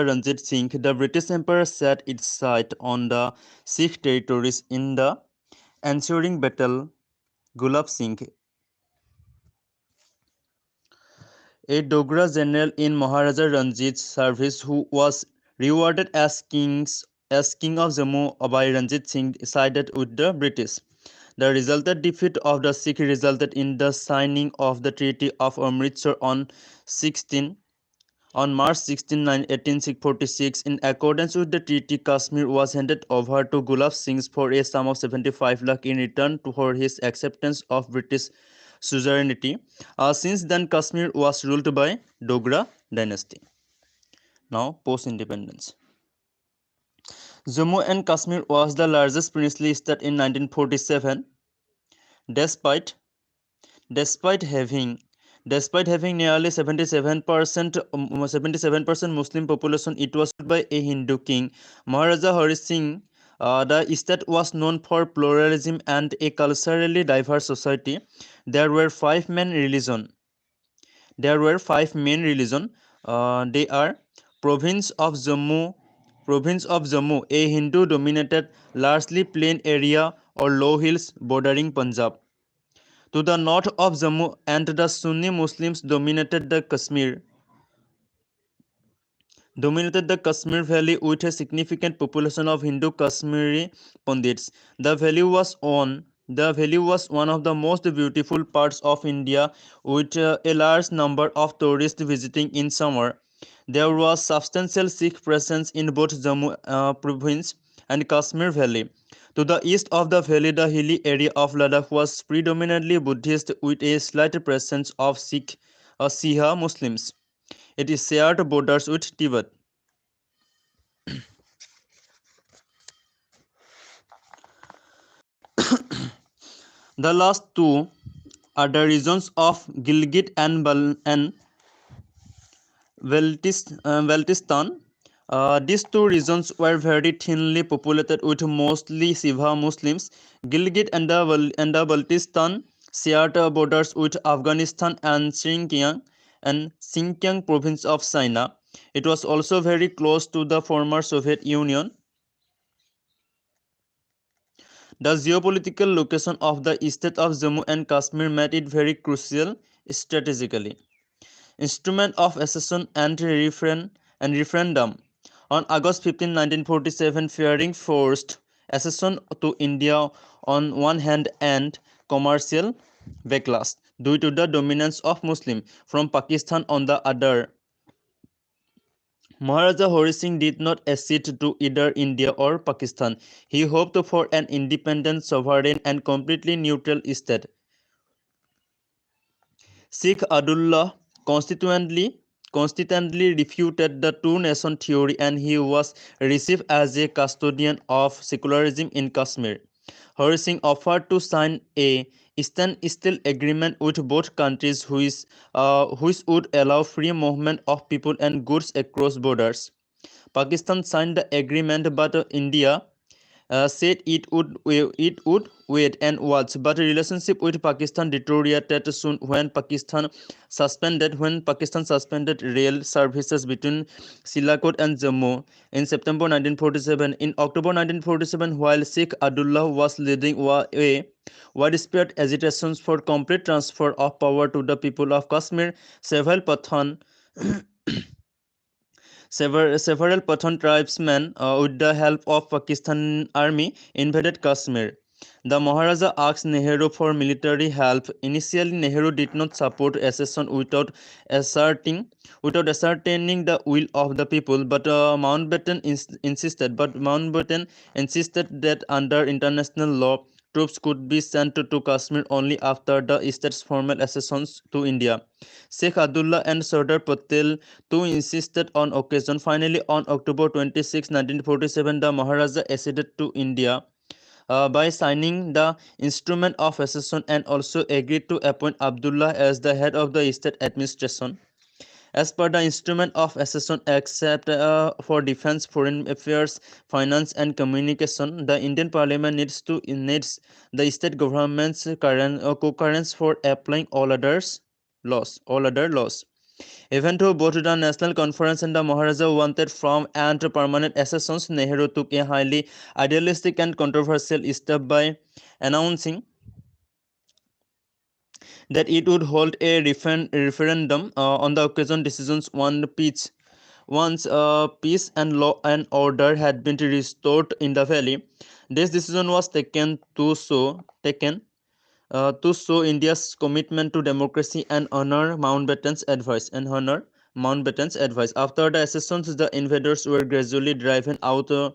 Ranjit Singh, the British Empire set its sight on the Sikh territories in the ensuing battle. Gulab Singh, a Dogra general in Maharaja Ranjit's service who was rewarded as king of Jammu by Ranjit Singh, sided with the British. The resultant defeat of the Sikh resulted in the signing of the Treaty of Amritsar on March 16, 1846. In accordance with the treaty, Kashmir was handed over to Gulab Singh for a sum of 75 lakh in return for his acceptance of British suzerainty. Since then, Kashmir was ruled by Dogra dynasty. Now, post-independence. Jammu and Kashmir was the largest princely state in 1947, despite despite having nearly 77% Muslim population. It was ruled by a Hindu king, Maharaja Hari Singh. The state was known for pluralism and a culturally diverse society. There were five main religions. They are province of Jammu, a Hindu-dominated, largely plain area or low hills bordering Punjab. To the north of Jammu and the Sunni Muslims dominated the Kashmir Valley with a significant population of Hindu Kashmiri Pandits. The valley was one of the most beautiful parts of India, with a large number of tourists visiting in summer. There was substantial Sikh presence in both Jammu province and Kashmir Valley. To the east of the valley, the hilly area of Ladakh was predominantly Buddhist, with a slight presence of Sikh Muslims. It is shared borders with Tibet. The last two are the regions of Gilgit and Baltistan. These two regions were very thinly populated with mostly Shiva Muslims. Gilgit and the Baltistan shared borders with Afghanistan and Xinjiang province of China. It was also very close to the former Soviet Union. The geopolitical location of the state of Jammu and Kashmir made it very crucial strategically. Instrument of accession and referendum. On August 15, 1947, fearing forced accession to India on one hand and commercial backlash due to the dominance of Muslim from Pakistan on the other. Maharaja Hari Singh did not accede to either India or Pakistan. He hoped for an independent, sovereign and completely neutral state. Sheikh Abdullah constantly refuted the two-nation theory, and he was received as a custodian of secularism in Kashmir. Hari Singh offered to sign a standstill agreement with both countries, which would allow free movement of people and goods across borders. Pakistan signed the agreement, but India said it would wait and watch. But relationship with Pakistan deteriorated soon when Pakistan suspended rail services between Sialkot and Jammu in September 1947. In October 1947, while Sheikh Abdullah was leading a widespread agitations for complete transfer of power to the people of Kashmir, several Pathan tribesmen, with the help of Pakistan army, invaded Kashmir. The Maharaja asked Nehru for military help. Initially, Nehru did not support accession without ascertaining the will of the people. But Mountbatten insisted. That under international law, troops could be sent to Kashmir only after the state's formal accessions to India. Sheikh Abdullah and Sardar Patel too insisted on occasion. Finally, on October 26, 1947, the Maharaja acceded to India by signing the instrument of accession, and also agreed to appoint Abdullah as the head of the state administration. As per the instrument of accession, except for defense, foreign affairs, finance and communication, the Indian Parliament needs the state government's concurrence for applying all other laws. Even though both the National Conference and the Maharaja wanted firm and permanent accessions, Nehru took a highly idealistic and controversial step by announcing that it would hold a referendum on the occasion decisions once peace and law and order had been restored in the valley. This decision was taken to show India's commitment to democracy and honor Mountbatten's advice. After the accessions, the invaders were gradually driven out of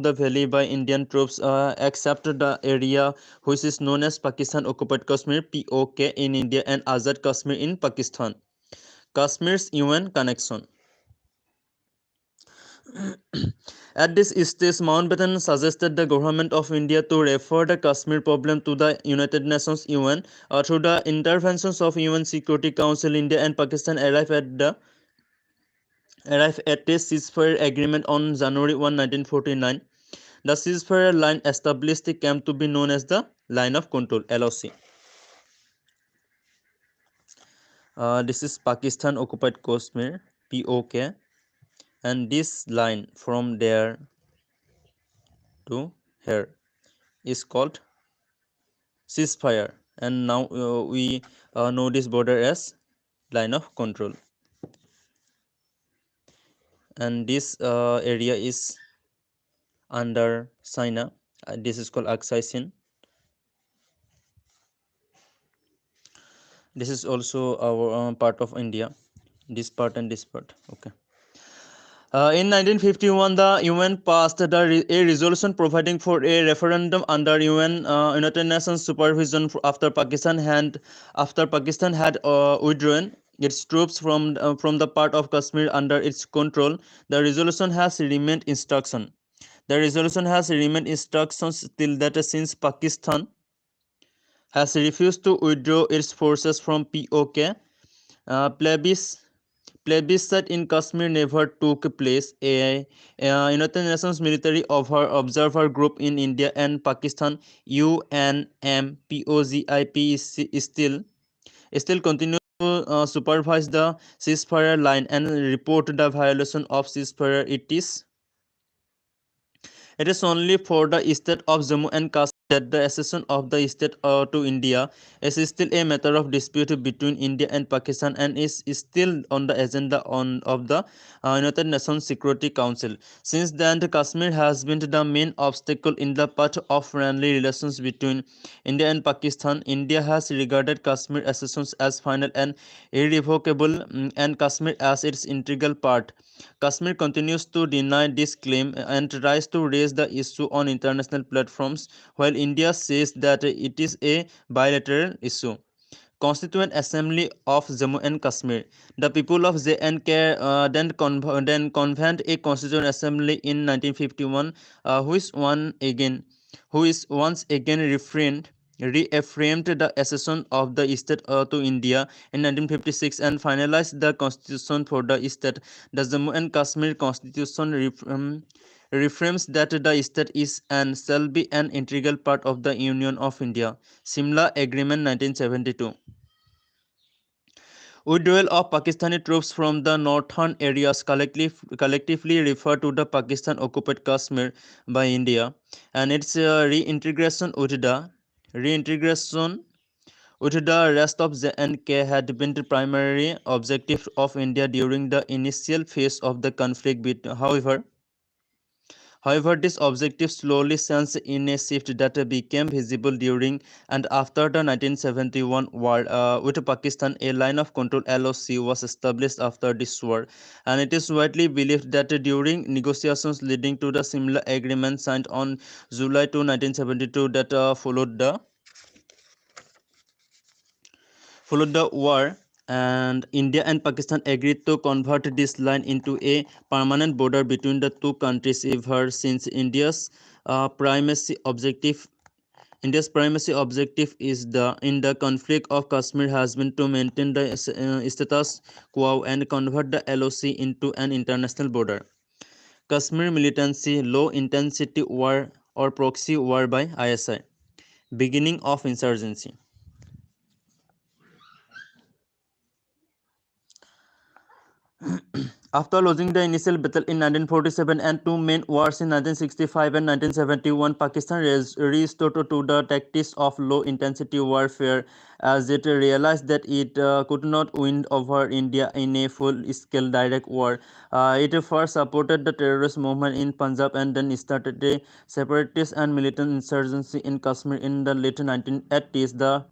the valley by Indian troops, except the area which is known as Pakistan Occupied Kashmir (POK) in India and Azad Kashmir in Pakistan. Kashmir's UN connection. At this stage, Mountbatten suggested the government of India to refer the Kashmir problem to the United Nations (UN). Through the interventions of UN Security Council, India and Pakistan arrived at a ceasefire agreement on January 1, 1949. The ceasefire line established came to be known as the Line of Control (LOC). This is Pakistan Occupied Kashmir (POK), and this line from there to here is called ceasefire, and now we know this border as line of control, and this area is under China. This is called Aksai Chin. This is also our part of India, this part and this part. Okay. In 1951, the UN passed a resolution providing for a referendum under United Nations supervision after Pakistan had withdrawn its troops from the part of Kashmir under its control. The resolution has remained instructions till that since Pakistan has refused to withdraw its forces from POK. Plebiscite in Kashmir never took place. A United Nations military observer group in India and Pakistan, UNMPOGIP, still continue to supervise the ceasefire line and report the violation of ceasefire. It is only for the state of Jammu and Kashmir that the accession of the state to India is still a matter of dispute between India and Pakistan, and is still on the agenda of the United Nations Security Council. Since then, Kashmir has been the main obstacle in the path of friendly relations between India and Pakistan. India has regarded Kashmir accessions as final and irrevocable, and Kashmir as its integral part. Kashmir continues to deny this claim and tries to raise the issue on international platforms, while India says that it is a bilateral issue. Constituent Assembly of Jammu and Kashmir. The people of J&K then convened a Constituent Assembly in 1951, who is once again reaffirmed the accession of the state to India in 1956 and finalized the constitution for the state. The Jammu and Kashmir Constitution reframes that the state is and shall be an integral part of the Union of India. Simla Agreement 1972. Withdrawal of Pakistani troops from the northern areas collectively referred to the Pakistan occupied Kashmir by India, and its reintegration with the rest of J&K had been the primary objective of India during the initial phase of the conflict. However, this objective slowly changed in a shift that became visible during and after the 1971 war with Pakistan. A line of control (LOC) was established after this war, and it is widely believed that during negotiations leading to the Simla Agreement signed on July 2, 1972, that followed the war, and India and Pakistan agreed to convert this line into a permanent border between the two countries. Ever since, India's primary objective is in the conflict of Kashmir has been to maintain the status quo and convert the LOC into an international border. Kashmir militancy, low intensity war or proxy war by ISI. Beginning of insurgency. After losing the initial battle in 1947 and two main wars in 1965 and 1971, Pakistan resorted to the tactics of low-intensity warfare as it realized that it could not win over India in a full-scale direct war. It first supported the terrorist movement in Punjab and then started a separatist and militant insurgency in Kashmir in the late 1980s.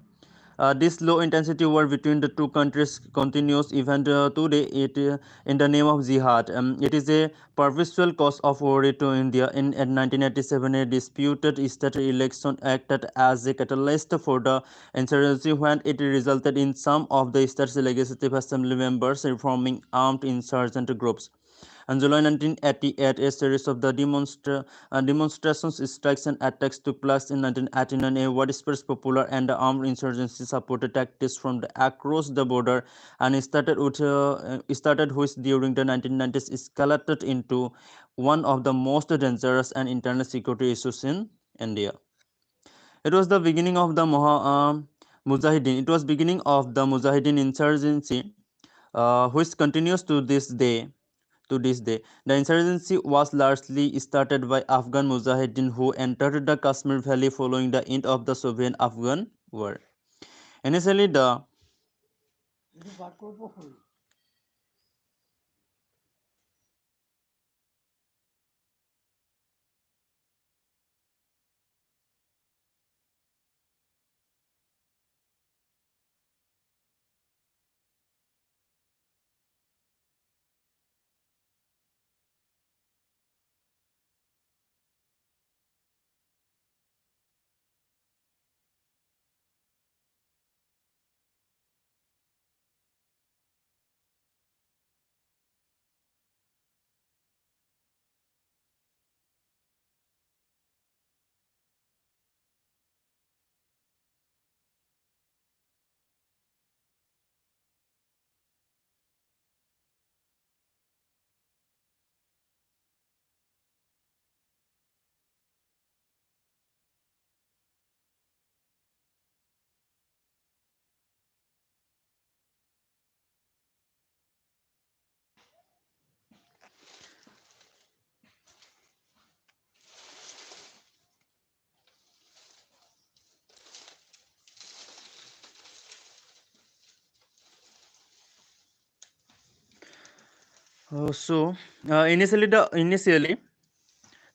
This low-intensity war between the two countries continues even today. In the name of jihad. It is a perpetual cause of worry to India. In 1987, a disputed state election acted as a catalyst for the insurgency when it resulted in some of the state's legislative assembly members reforming armed insurgent groups. In July 1988, a series of the demonstrations, strikes, and attacks took place in 1989. A widespread popular and armed insurgency supported tactics from across the border and started which during the 1990s escalated into one of the most dangerous and internal security issues in India. It was the beginning of the Mujahideen. It was beginning of the Mujahideen insurgency, which continues to this day. The insurgency was largely started by Afghan Mujahideen who entered the Kashmir Valley following the end of the Soviet-Afghan War. Initially, the initially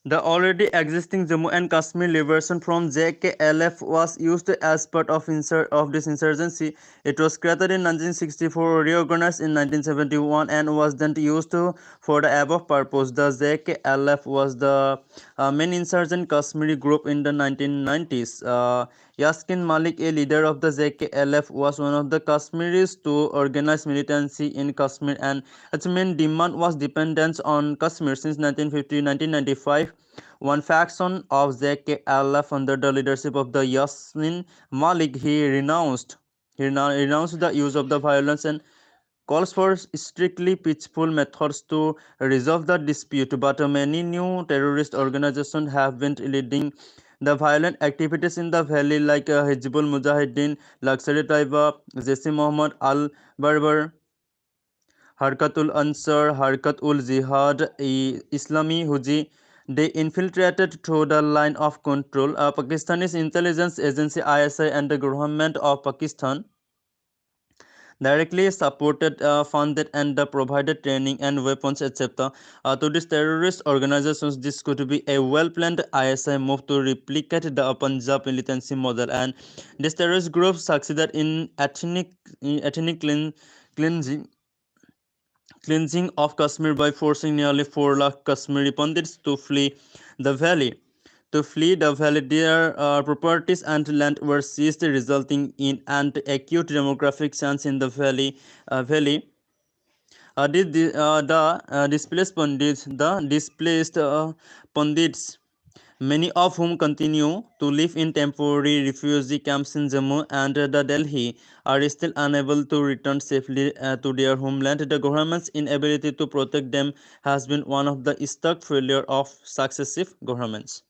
the already existing Jammu and Kashmir liberation from JKLF was used as part of this insurgency. It was created in 1964, reorganized in 1971, and was then used for the above purpose. The JKLF was the main insurgent Kashmiri group in the 1990s. Yaskin Malik, a leader of the JKLF, was one of the Kashmiris to organize militancy in Kashmir, and its main demand was dependence on Kashmir. Since 1950-1995, one faction of JKLF under the leadership of the Yasmin Malik, he renounced the use of the violence and calls for strictly peaceful methods to resolve the dispute, but many new terrorist organizations have been leading the violent activities in the valley like Hizbul Mujahideen, Lashkar-e-Taiba, Jaish-e-Mohammed, Al-Barbar, Harkatul Ansar, Harkat-ul Jihad, Islami Huji. They infiltrated through the line of control. Pakistani's intelligence agency ISI and the government of Pakistan directly supported, funded, and provided training and weapons, etc. To these terrorist organizations. This could be a well-planned ISI move to replicate the Punjab militancy model, and these terrorist groups succeeded in ethnic cleansing of Kashmir by forcing nearly 4 lakh Kashmiri Pandits to flee the valley. Their properties and land were seized, resulting in an acute demographic change in the valley. The displaced Pandits, many of whom continue to live in temporary refugee camps in Jammu and Delhi, are still unable to return safely to their homeland. The government's inability to protect them has been one of the stark failures of successive governments.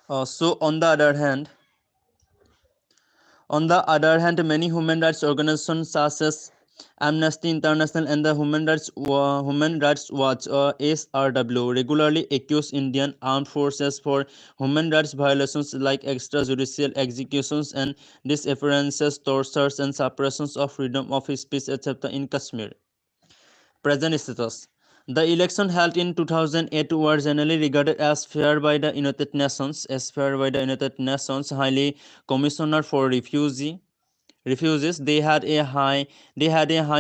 So, on the other hand, many human rights organizations such as Amnesty International and the Human Rights Watch (SRW) regularly accuse Indian armed forces for human rights violations like extrajudicial executions and disappearances, tortures, and suppressions of freedom of speech, etc. in Kashmir. Present status. The election held in 2008 were generally regarded as fair by the United Nations, Highly Commissioner for Refugees. They had a high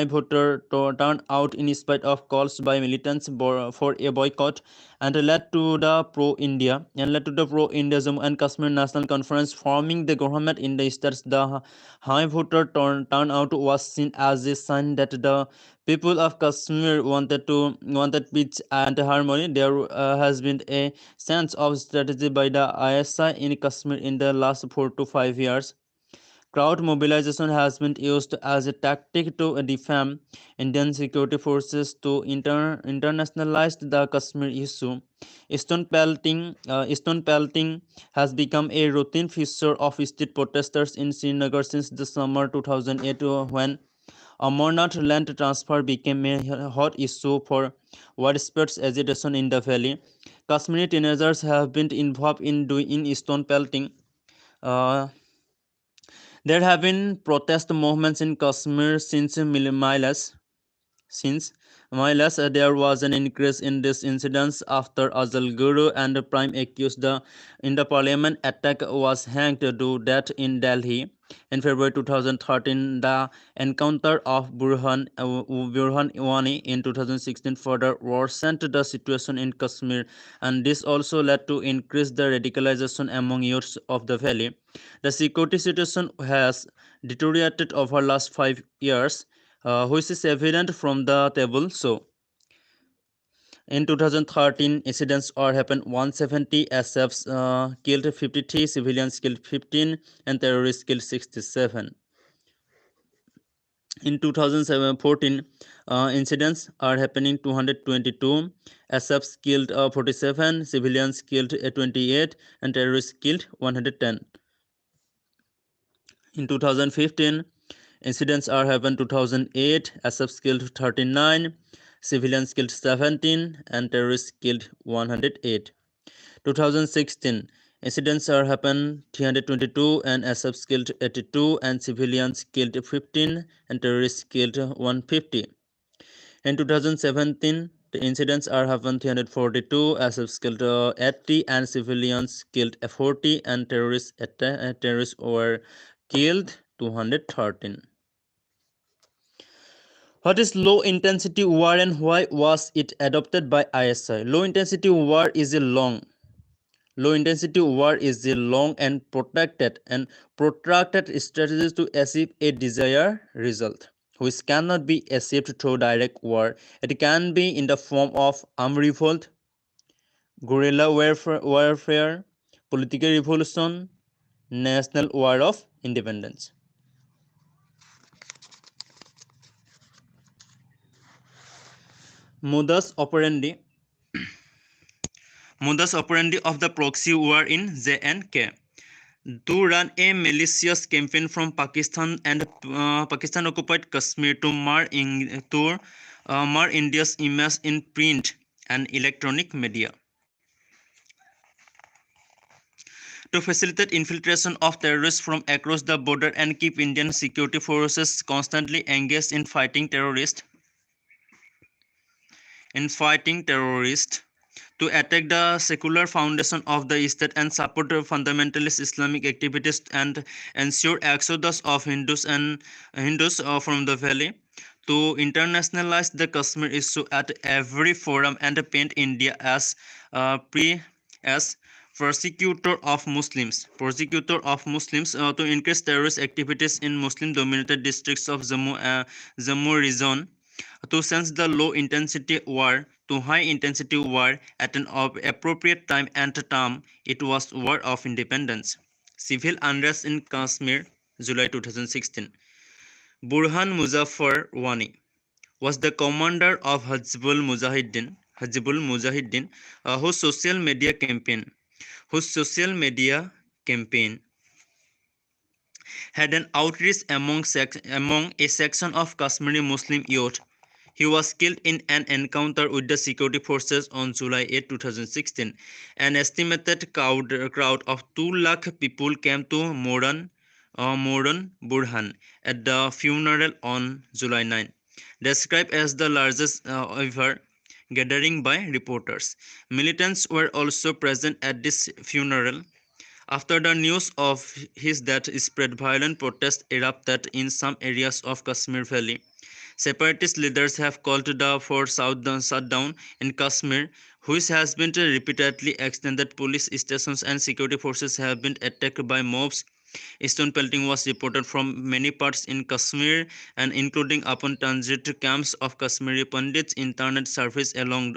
voter turnout in spite of calls by militants for a boycott, and led to the pro-India Jammu and Kashmir National Conference forming the government in the states. The high voter turnout was seen as a sign that the people of Kashmir wanted peace and harmony. There has been a sense of strategy by the ISI in Kashmir in the last 4 to 5 years. Crowd mobilization has been used as a tactic to defame Indian security forces to internationalize the Kashmir issue. Stone pelting has become a routine feature of street protesters in Srinagar since the summer 2008, when Amarnath land transfer became a hot issue for widespread agitation in the valley. Kashmiri teenagers have been involved in doing stone pelting. Uh, there have been protest movements in Kashmir since there was an increase in these incidents after Azal Guru and the Prime accused in the parliament attack was hanged to death in Delhi. In February 2013, the encounter of Burhan Wani in 2016 further worsened the situation in Kashmir, and this also led to increased the radicalization among youths of the valley. The security situation has deteriorated over last 5 years, which is evident from the table. So, in 2013, incidents are happened 170, SFs killed 53, civilians killed 15, and terrorists killed 67. In 2014, incidents are happening 222, SFs killed 47, civilians killed 28, and terrorists killed 110. In 2015, incidents are happened 2008, SFs killed 39, civilians killed 17, and terrorists killed 108. 2016, incidents are happened 322 and SFs killed 82 and civilians killed 15 and terrorists killed 150. In 2017, the incidents are happened 342, SFs killed 80 and civilians killed 40 and terrorists were killed 213. What is low intensity war and why was it adopted by ISI? Low intensity war is a long and protracted strategy to achieve a desired result, which cannot be achieved through direct war. It can be in the form of armed revolt, guerrilla warfare, political revolution, national war of independence. Modus operandi of the proxy war in J&K. To run a malicious campaign from Pakistan and Pakistan-occupied Kashmir to mar India's image in print and electronic media. To facilitate infiltration of terrorists from across the border and keep Indian security forces constantly engaged in fighting terrorists. To attack the secular foundation of the state and support fundamentalist Islamic activities and ensure exodus of Hindus from the valley, to internationalize the Kashmir issue at every forum and paint India as persecutor of Muslims, to increase terrorist activities in Muslim-dominated districts of Jammu region, to sense the low-intensity war to high-intensity war at an appropriate time and term. It was War of Independence. Civil unrest in Kashmir, July 2016. Burhan Muzaffar Wani was the commander of Hizbul Mujahideen, whose social media campaign had an outreach among a section of Kashmiri Muslim youth. He was killed in an encounter with the security forces on July 8, 2016. An estimated crowd of 2 lakh people came to Moran Burhan at the funeral on July 9, described as the largest ever gathering by reporters. Militants were also present at this funeral. After the news of his death spread, violent protests erupted in some areas of Kashmir Valley. Separatist leaders have called for shutdown in Kashmir, which has been repeatedly extended. Police stations and security forces have been attacked by mobs. Stone pelting was reported from many parts in Kashmir and including upon transit camps of Kashmiri Pandits. Internet service along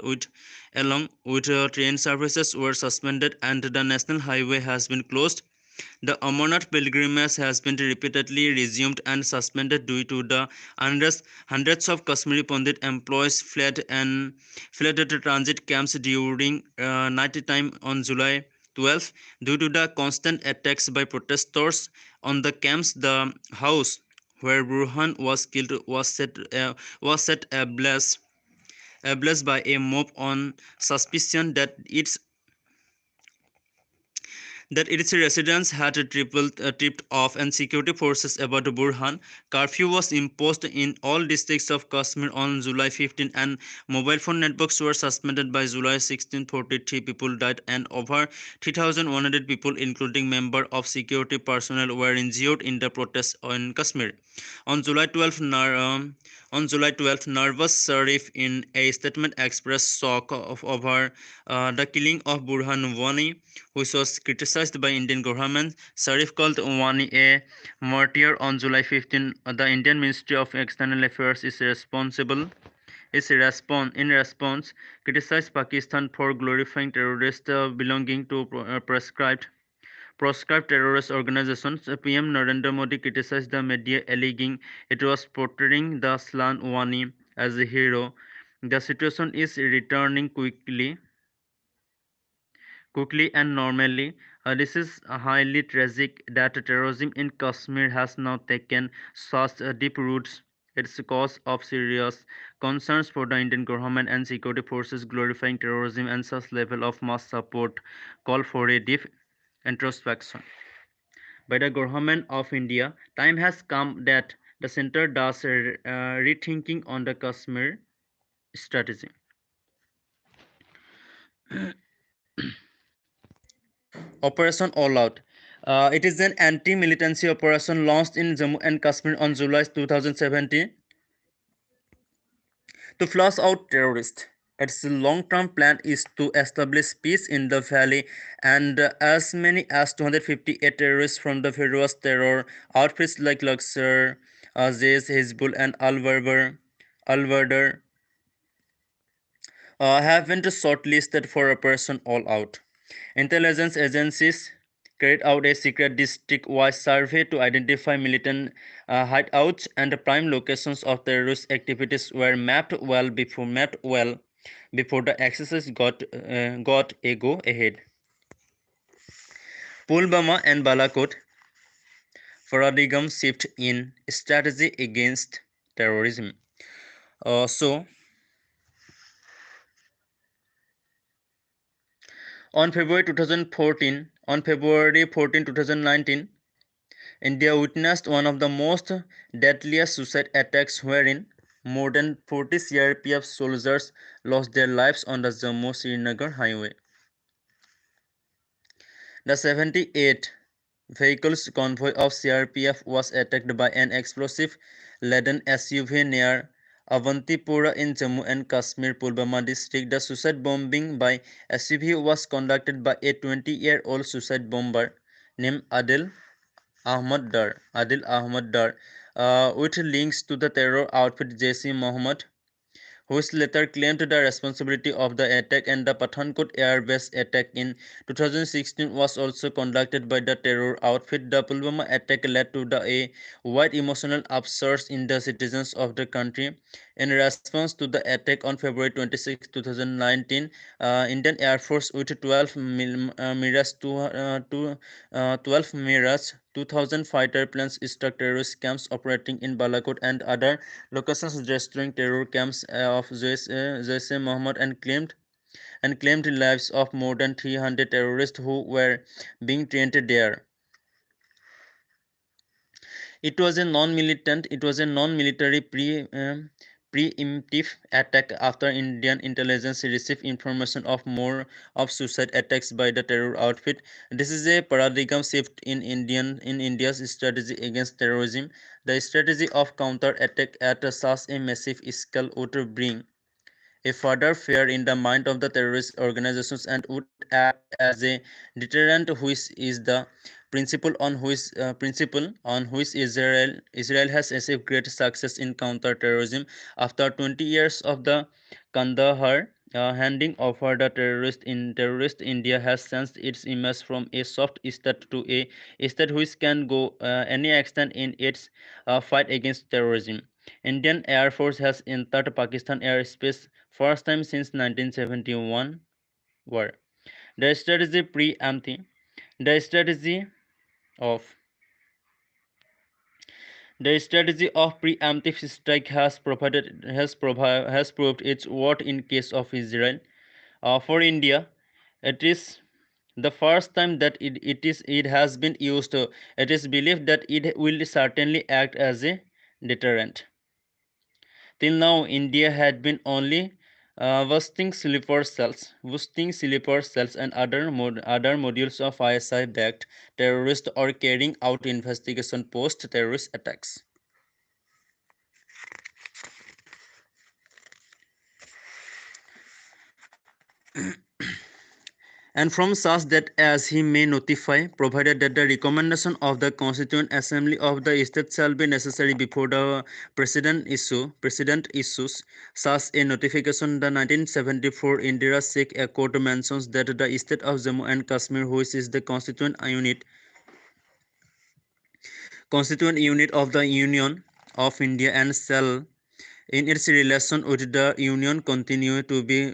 with train services were suspended and the national highway has been closed. The Amarnath pilgrimage has been repeatedly resumed and suspended due to the unrest. Hundreds of Kashmiri Pandit employees fled the transit camps during night time on July 12. Due to the constant attacks by protesters on the camps, the house where Burhan was killed was set ablaze by a mob on suspicion that its residents had tripped off and security forces about Burhan. Curfew was imposed in all districts of Kashmir on July 15 and mobile phone networks were suspended by July 16. 43 people died and over 3,100 people including members of security personnel were injured in the protests in Kashmir. On July 12, Narwaz Sharif in a statement expressed shock over the killing of Burhan Wani, which was criticized by Indian government. Sharif called Wani a martyr on July 15. The Indian Ministry of External Affairs in response criticized Pakistan for glorifying terrorists belonging to proscribed terrorist organizations. PM Narendra Modi criticized the media, alleging it was portraying the Aslan Wani as a hero. The situation is returning quickly and normally. This is highly tragic that terrorism in Kashmir has now taken such deep roots. It's a cause of serious concerns for the Indian government and security forces. Glorifying terrorism and such level of mass support call for a deep introspection by the government of India. Time has come that the center does rethinking on the Kashmir strategy. Operation All Out. It is an anti-militancy operation launched in Jammu and Kashmir on July 2017 to flush out terrorists. Its long-term plan is to establish peace in the valley, and as many as 258 terrorists from the various terror outfits like Luxor, Aziz, Hezbollah, and Al-Badr have been shortlisted for Operation All Out. Intelligence agencies carried out a secret district-wide survey to identify militant hideouts, and the prime locations of terrorist activities were mapped well before the exercise got a go ahead. Pulwama and Balakot paradigm shift in strategy against terrorism. On February 14, 2019, India witnessed one of the most deadliest suicide attacks wherein more than 40 CRPF soldiers lost their lives on the Jammu-Srinagar highway. The 78 vehicles convoy of CRPF was attacked by an explosive-laden SUV near Avantipura in Jammu and Kashmir, Pulwama district. The suicide bombing by SUV was conducted by a 20-year-old suicide bomber named Adil Ahmad Dar, with links to the terror outfit Jaish-e-Mohammed, which later claimed the responsibility of the attack, and the Pathankot Air Base attack in 2016 was also conducted by the terror outfit. The Pulwama attack led to a wide emotional upsurge in the citizens of the country. In response to the attack on February 26, 2019, Indian Air Force with 12 Mirage 2000 fighter planes struck terrorist camps operating in Balakot and other locations, destroying terror camps of Jaish-e-Mohammed and claimed lives of more than 300 terrorists who were being trained there. It was a non-military preemptive attack after Indian intelligence received information of more of suicide attacks by the terror outfit. This is a paradigm shift in India's strategy against terrorism. The strategy of counter-attack at such a massive scale would bring a further fear in the mind of the terrorist organizations and would act as a deterrent, which is the principle on which Israel has achieved great success in counter-terrorism. After 20 years of the Kandahar handing over the terrorist India has changed its image from a soft state to a state which can go any extent in its fight against terrorism. Indian Air Force has entered Pakistan airspace first time since 1971 war. The strategy preempting the strategy of the strategy of preemptive strike has proved its worth in case of Israel. For India, it is the first time that it has been used. It is believed that it will certainly act as a deterrent. Till now, India had been only boosting sleeper cells, and other modules of ISI-backed terrorists or carrying out investigation post-terrorist attacks. And from such that as he may notify, provided that the recommendation of the Constituent Assembly of the state shall be necessary before the President issues such a notification. The 1974 Indira Sheikh Accord mentions that the state of Jammu and Kashmir, which is the constituent unit of the Union of India and shall in its relation with the Union continue to be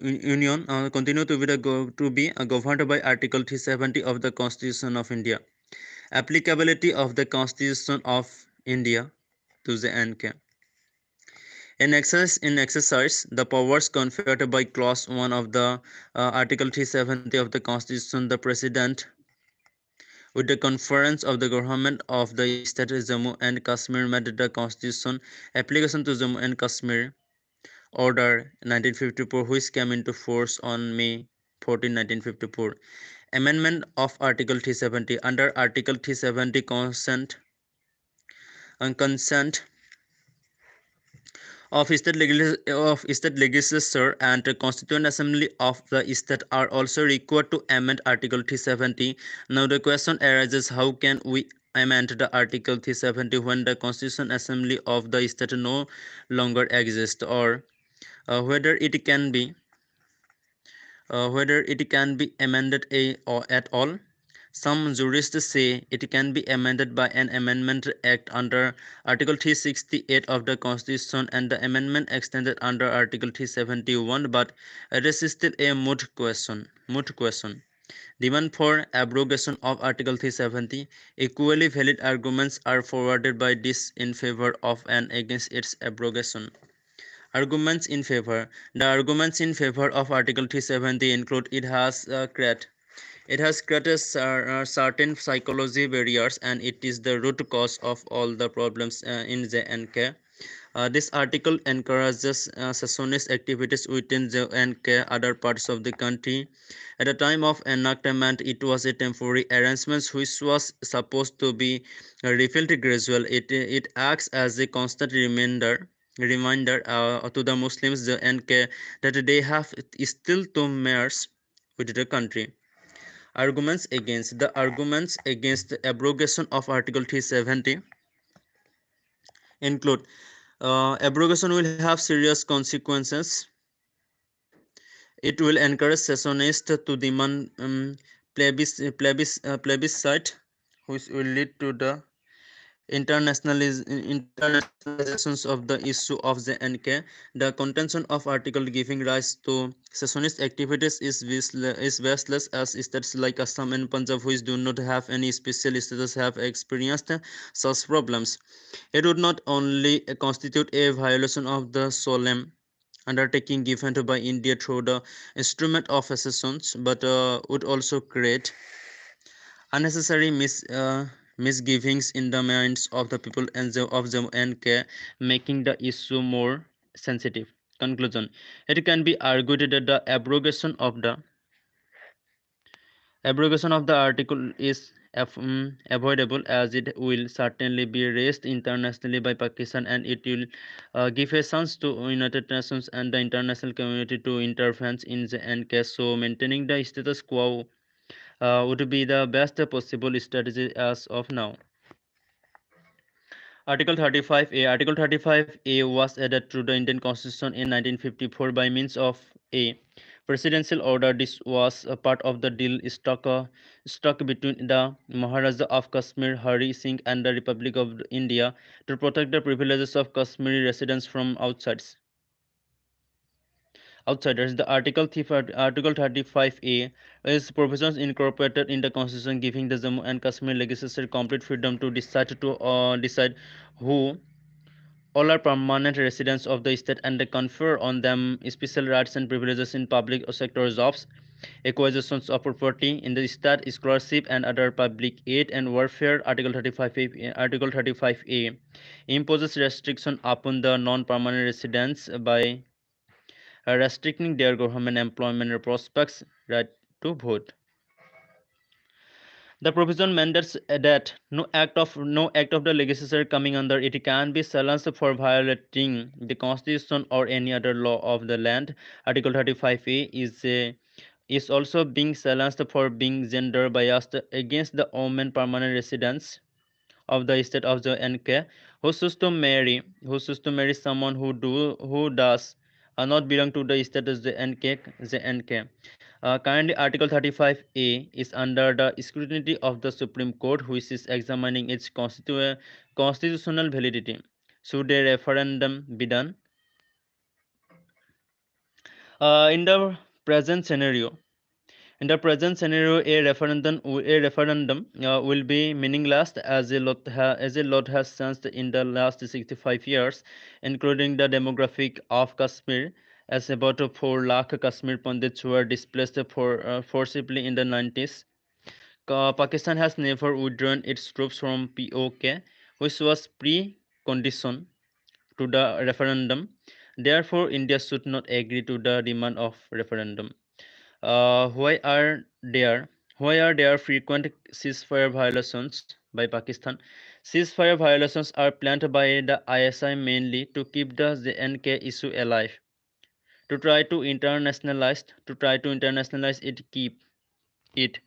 governed by Article 370 of the Constitution of India. Applicability of the Constitution of India to the NK. In exercise, the powers conferred by Clause 1 of the Article 370 of the Constitution, the President, with the conference of the government of the state Jammu and Kashmir, made the Constitution application to Jammu and Kashmir Order 1954, which came into force on May 14, 1954. Amendment of Article 370. Under Article 370, consent of state legislature and the Constituent Assembly of the state are also required to amend Article 370. Now the question arises, how can we amend the Article 370 when the Constituent Assembly of the state no longer exists, or whether it can be amended at all? Some jurists say it can be amended by an amendment act under Article 368 of the Constitution and the amendment extended under Article 371, but it is still a moot question. Demand for abrogation of Article 370. Equally valid arguments are forwarded by this in favor of and against its abrogation. Arguments in favor. The arguments in favor of Article 370 include it has created certain psychology barriers and it is the root cause of all the problems in J&K. This article encourages secessionist activities within J&K other parts of the country. At the time of enactment, it was a temporary arrangement which was supposed to be repealed gradually. It acts as a constant reminder to the Muslims J&K that they have still to merge with the country. Arguments against the abrogation of Article 370 include abrogation will have serious consequences. It will encourage secessionists to demand plebiscite, which will lead to the internationalizations of the issue of JNK. The contention of article giving rise to secessionist activities is baseless, as states like Assam and Punjab, which do not have any special status, have experienced such problems. It would not only constitute a violation of the solemn undertaking given by India through the instrument of accessions, but would also create unnecessary misgivings in the minds of the people of Jammu and Kashmir, making the issue more sensitive. Conclusion: it can be argued that the abrogation of the article is avoidable, as it will certainly be raised internationally by Pakistan, and it will give a chance to United Nations and the international community to intervene in the NK. So maintaining the status quo would be the best possible strategy as of now. Article 35A. Article 35A was added to the Indian Constitution in 1954 by means of a presidential order. This was a part of the deal struck between the Maharaja of Kashmir, Hari Singh, and the Republic of India to protect the privileges of Kashmiri residents from outsiders. The Article 35A is provisions incorporated in the Constitution, giving the Jammu and Kashmir legislature complete freedom to decide who all are permanent residents of the state, and they confer on them special rights and privileges in public sector jobs, acquisitions of property in the state, scholarship, and other public aid and welfare. Article 35A imposes restriction upon the non-permanent residents by restricting their government employment prospects, right to vote. The provision mandates that no act of the legislature coming under it can be challenged for violating the constitution or any other law of the land. Article 35A is also being challenged for being gender biased against the women permanent residents of the state of the NK who choose to marry someone who does not belong to the state of the NK. Currently, Article 35A is under the scrutiny of the Supreme Court, which is examining its constitutional validity. Should a referendum be done? In the present scenario, a referendum will be meaningless, as a lot has changed in the last 65 years, including the demographic of Kashmir, as about 4 lakh Kashmir Pandits were displaced forcibly in the 90s. Pakistan has never withdrawn its troops from POK, which was pre-condition to the referendum. Therefore, India should not agree to the demand of referendum. Uh, why are there why are there frequent ceasefire violations by Pakistan? Ceasefire violations are planned by the ISI mainly to keep the JNK issue alive, to try to internationalize it, keep the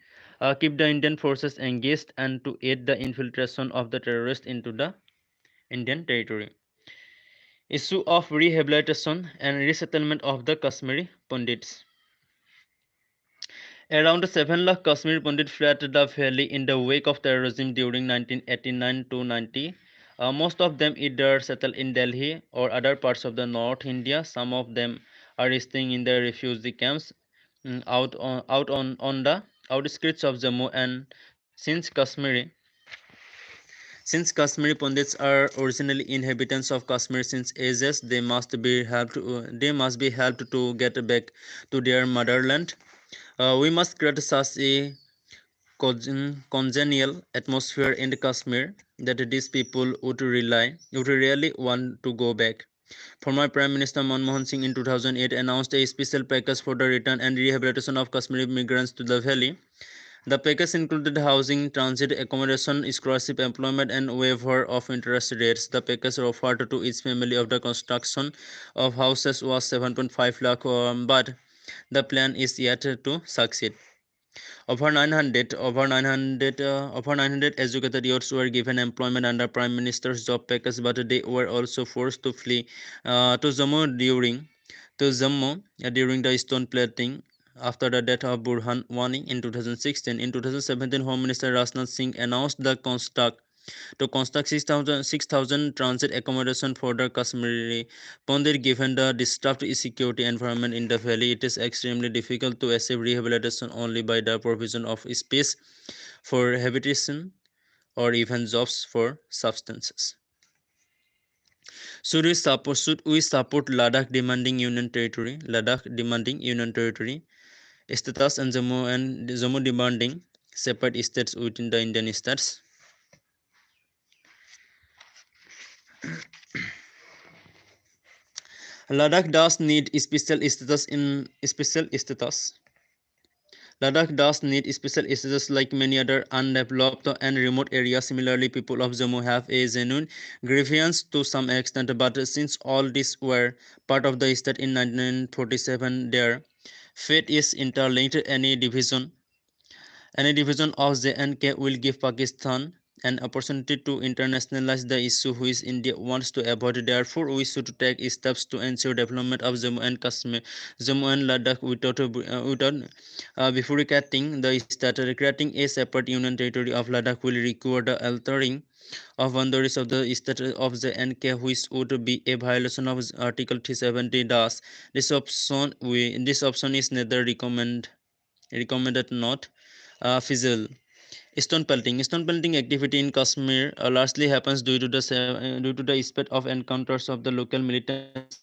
Indian forces engaged, and to aid the infiltration of the terrorists into the Indian territory. Issue of rehabilitation and resettlement of the Kashmiri Pandits. Around 7 lakh Kashmir Pandit fled the valley in the wake of terrorism during 1989 to 90. Most of them either settled in Delhi or other parts of the North India. Some of them are staying in the refugee camps on the outskirts of Jammu. And since Kashmiri Pandits are originally inhabitants of Kashmir since ages, they must be helped to get back to their motherland. We must create such a congenial atmosphere in Kashmir that these people would really want to go back. Former Prime Minister Manmohan Singh in 2008 announced a special package for the return and rehabilitation of Kashmiri migrants to the valley. The package included housing, transit, accommodation, scholarship, employment, and waiver of interest rates. The package offered to each family of the construction of houses was 7.5 lakh, but the plan is yet to succeed. Over 900 educated youths were given employment under Prime Minister's job package, but they were also forced to flee during the stone planting after the death of Burhan Wani in 2016. In 2017, Home Minister Rajnath Singh announced the construct to construct 6,000 transit accommodation for the Kashmiri Pandit. Given the disturbed security environment in the valley, it is extremely difficult to achieve rehabilitation only by the provision of space for habitation or even jobs for substances. Should we support Ladakh demanding union territory? Ladakh demanding union territory status and Jammu demanding separate states within the Indian states. Ladakh does need special status in special status. Ladakh does need special status like many other undeveloped and remote areas. Similarly, people of Jammu have a genuine grievance to some extent, but since all these were part of the state in 1947, their fate is interlinked. Any division of J&K will give Pakistan an opportunity to internationalize the issue, which India wants to avoid. Therefore, we should take steps to ensure development of Jammu and Kashmir, Jammu and Ladakh without bifurcating the state. Creating a separate union territory of Ladakh will require the altering of boundaries of the state of J&K, which would be a violation of Article 370. Thus, this option is neither recommended not feasible. Stone pelting. Stone pelting activity in Kashmir largely happens due to the spread of encounters of the local militancy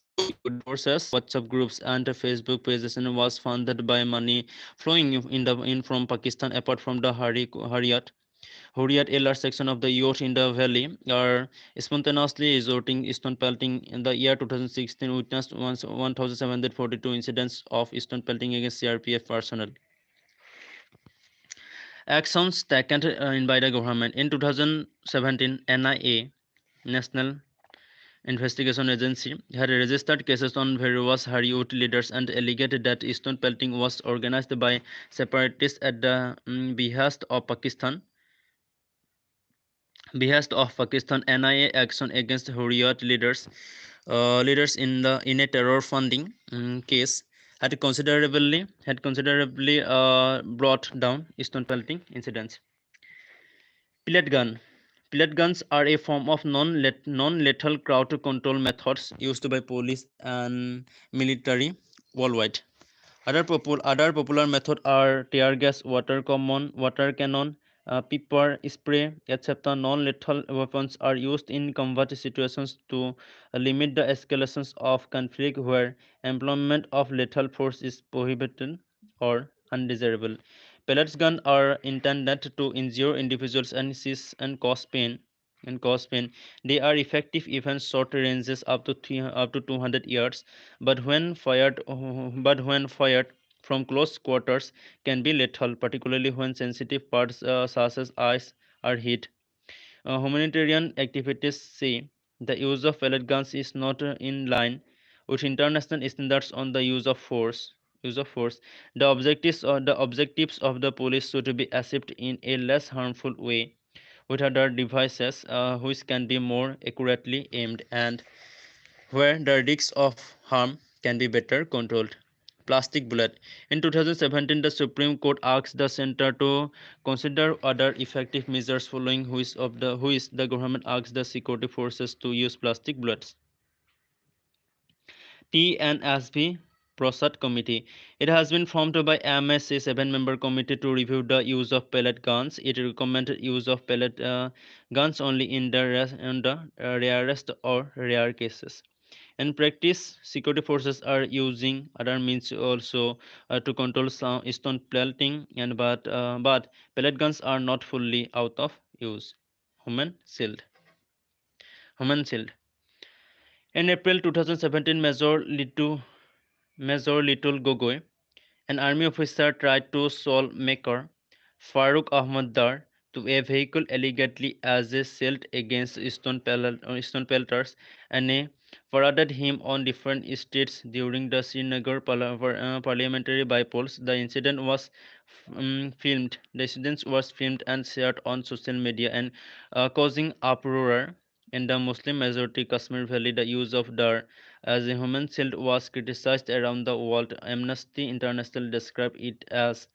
forces, WhatsApp groups, and Facebook pages, and was funded by money flowing in from Pakistan. Apart from the Hurriyat, a large section of the youth in the valley are spontaneously resorting stone pelting. In the year 2016, witnessed 1,742 incidents of stone pelting against CRPF personnel. Actions taken by the government. In 2017, NIA, National Investigation Agency, had registered cases on various Hariyut leaders and alleged that stone pelting was organized by separatists at the behest of Pakistan. NIA action against Hurriyat leaders in a terror funding case had considerably brought down stone pelting incidents. Pellet gun. Pellet guns are a form of non-lethal crowd control methods used by police and military worldwide. Other popular methods are tear gas, water cannon, pepper spray, etc. Non-lethal weapons are used in combat situations to limit the escalations of conflict where employment of lethal force is prohibited or undesirable. Pellet guns are intended to injure individuals and seize and cause pain. They are effective even short ranges up to 200 yards, but when fired from close quarters can be lethal, particularly when sensitive parts such as eyes are hit. Humanitarian activities say the use of pellet guns is not in line with international standards on the use of force. The objectives of the police should be achieved in a less harmful way with other devices which can be more accurately aimed and where the risks of harm can be better controlled. Plastic bullet. In 2017, the Supreme Court asked the center to consider other effective measures following which the government asked the security forces to use plastic bullets. TNSB Prasad Committee. It has been formed by MSC 7-member committee to review the use of pellet guns. It recommended use of pellet guns only in the rarest or rare cases. In practice, security forces are using other means also to control some stone pelting, but pellet guns are not fully out of use. Human shield. Human shield. In April 2017, Major Little Gogoi, an army officer, tried to solve Maker Farooq Ahmad Dar to a vehicle allegedly as a shield against stone pelters and paraded him on different streets during the Srinagar parliamentary by-polls. The incident was filmed. The incident was filmed and shared on social media and causing uproar in the Muslim majority Kashmir Valley. The use of Dar as a human shield was criticized around the world. Amnesty International described it as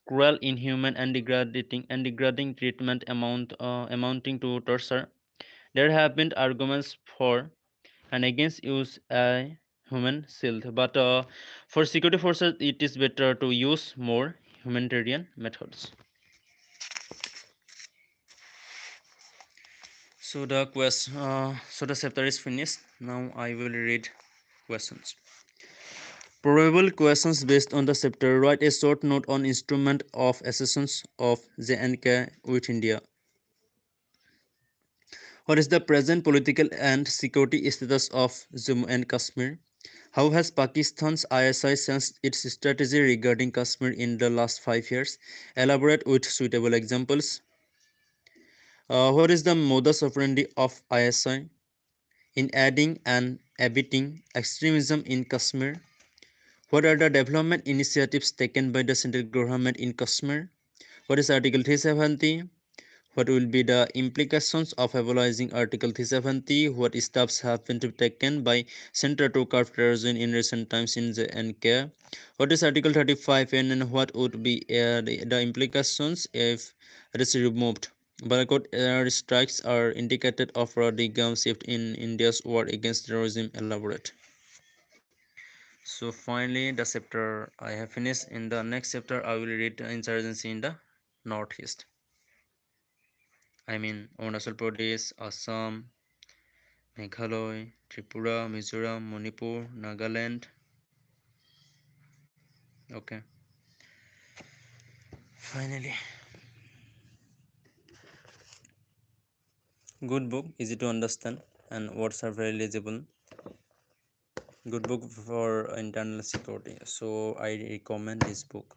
cruel, inhuman, and degrading treatment amounting to torture. There have been arguments for and against use a human shield, but for security forces, it is better to use more humanitarian methods. So the chapter is finished. Now I will read questions. Probable questions based on the chapter. Write a short note on instrument of accessions of J&K with India. What is the present political and security status of Jammu and Kashmir? How has Pakistan's ISI changed its strategy regarding Kashmir in the last 5 years? Elaborate with suitable examples. What is the modus operandi of ISI in adding and abetting extremism in Kashmir? What are the development initiatives taken by the central government in Kashmir? What is Article 370? What will be the implications of abolishing Article 370? What steps have been taken by Centre to curb terrorism in recent times in J&K? What is Article 35 and what would be the implications if it is removed? Boycott air strikes are indicated of a radical shift in India's war against terrorism. Elaborate. So finally, the chapter I have finished. In the next chapter, I will read insurgency in the northeast. I mean Arunachal Pradesh, Assam, Meghalaya, Tripura, Mizoram, Manipur, Nagaland. Okay. Finally, good book, easy to understand, and words are very legible. Good book for internal security. So I recommend this book.